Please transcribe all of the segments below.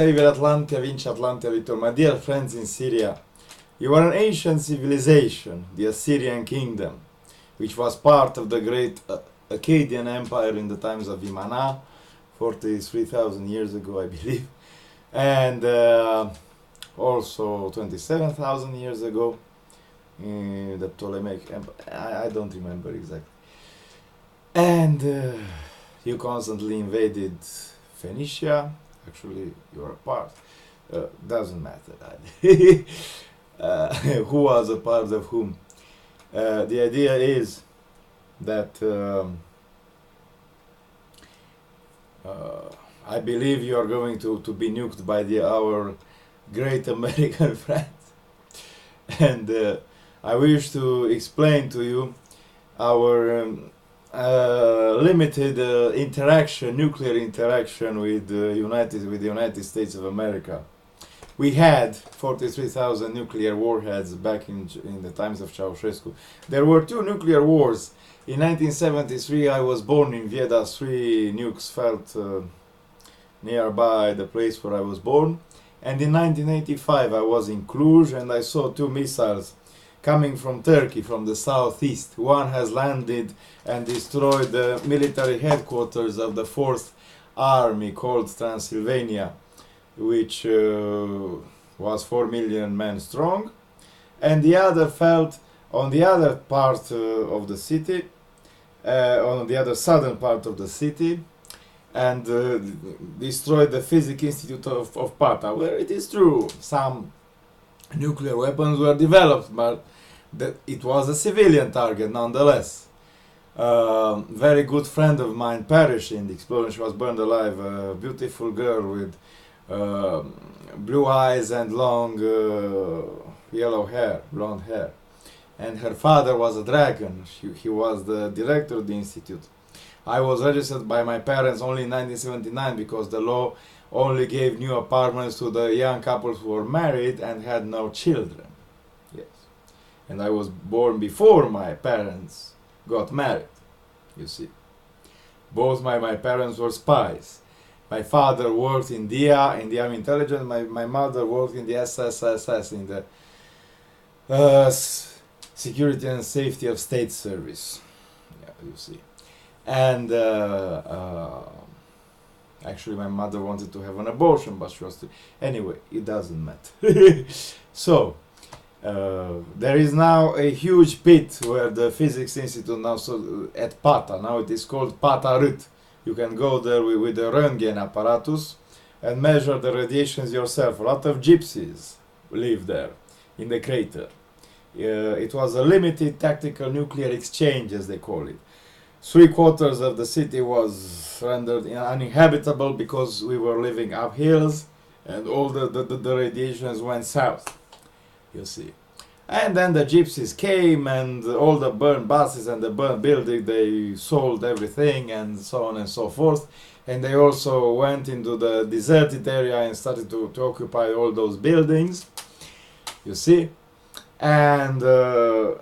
River Atlantia, Vinci Atlantia, Victor. My dear friends in Syria, you are an ancient civilization, the Assyrian kingdom, which was part of the great Akkadian Empire in the times of Imana, 43,000 years ago, I believe, and also 27,000 years ago, the Ptolemaic Empire. I don't remember exactly. And you constantly invaded Phoenicia. Actually, you're a part. Doesn't matter. Who was a part of whom? The idea is that I believe you are going to be nuked by our great American friends. And I wish to explain to you our limited nuclear interaction with the United States of America. We had 43,000 nuclear warheads back in the times of Ceausescu. There were 2 nuclear wars. In 1973, I was born in Vieda. 3 nukes fell nearby the place where I was born. And in 1985, I was in Cluj and I saw 2 missiles coming from Turkey, from the southeast. One has landed and destroyed the military headquarters of the 4th Army, called Transylvania, which was 4 million men strong. And the other fell on the other part of the city, on the other southern part of the city, and destroyed the Physics Institute of Pata, where it is true some nuclear weapons were developed, but it was a civilian target nonetheless. Very good friend of mine perished in the explosion. She was burned alive. A beautiful girl with blue eyes and long yellow hair, blonde hair. And her father was a dragon. He was the director of the institute. I was registered by my parents only in 1979 because the law only gave new apartments to the young couples who were married and had no children. Yes. And I was born before my parents got married, you see. Both my parents were spies. My father worked in DIA, in the Army Intelligence. My mother worked in the SSSS, in the Security and Safety of State Service. Yeah, you see. And actually my mother wanted to have an abortion, but she was anyway, it doesn't matter. So there is now a huge pit where the Physics Institute now, so at Pata, now it is called Pata Rut. You can go there with the Röntgen apparatus and measure the radiations yourself. A lot of gypsies live there in the crater. It was a limited tactical nuclear exchange, as they call it. 3/4 of the city was rendered uninhabitable because we were living up hills and all the radiations went south, you see. And then the gypsies came and all the burned buses and the burned building, they sold everything and so on and so forth. And they also went into the deserted area and started to occupy all those buildings, you see. And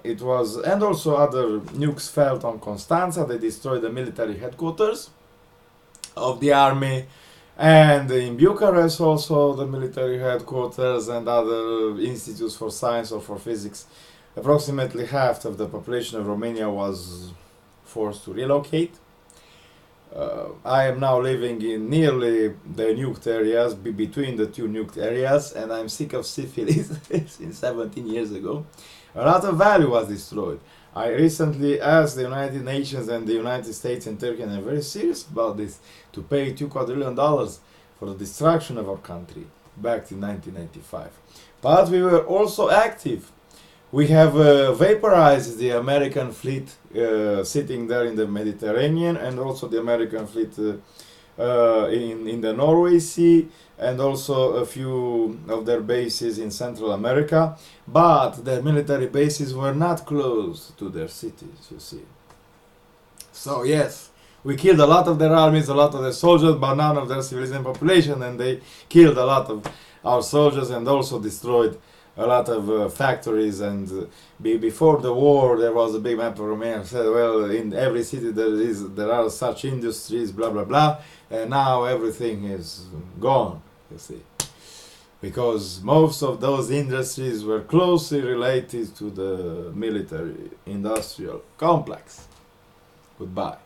it was, and also other nukes fell on Constanza. They destroyed the military headquarters of the army, and in Bucharest also the military headquarters and other institutes for science or for physics. Approximately half of the population of Romania was forced to relocate. I am now living in nearly the nuked areas, between the 2 nuked areas, and I'm sick of syphilis since 17 years ago. A lot of value was destroyed. I recently asked the United Nations and the United States and Turkey, and I'm very serious about this, to pay $2 quadrillion for the destruction of our country back in 1995. But we were also active. We have vaporized the American fleet sitting there in the Mediterranean, and also the American fleet in the Norway Sea, and also a few of their bases in Central America. But their military bases were not close to their cities, you see. So yes, we killed a lot of their armies, a lot of their soldiers, but none of their civilian population, and they killed a lot of our soldiers and also destroyed a lot of factories. And before the war there was a big map of Romania, said, well, in every city there are such industries, blah blah blah, and now everything is gone. you see. Because most of those industries were closely related to the military industrial complex. Goodbye.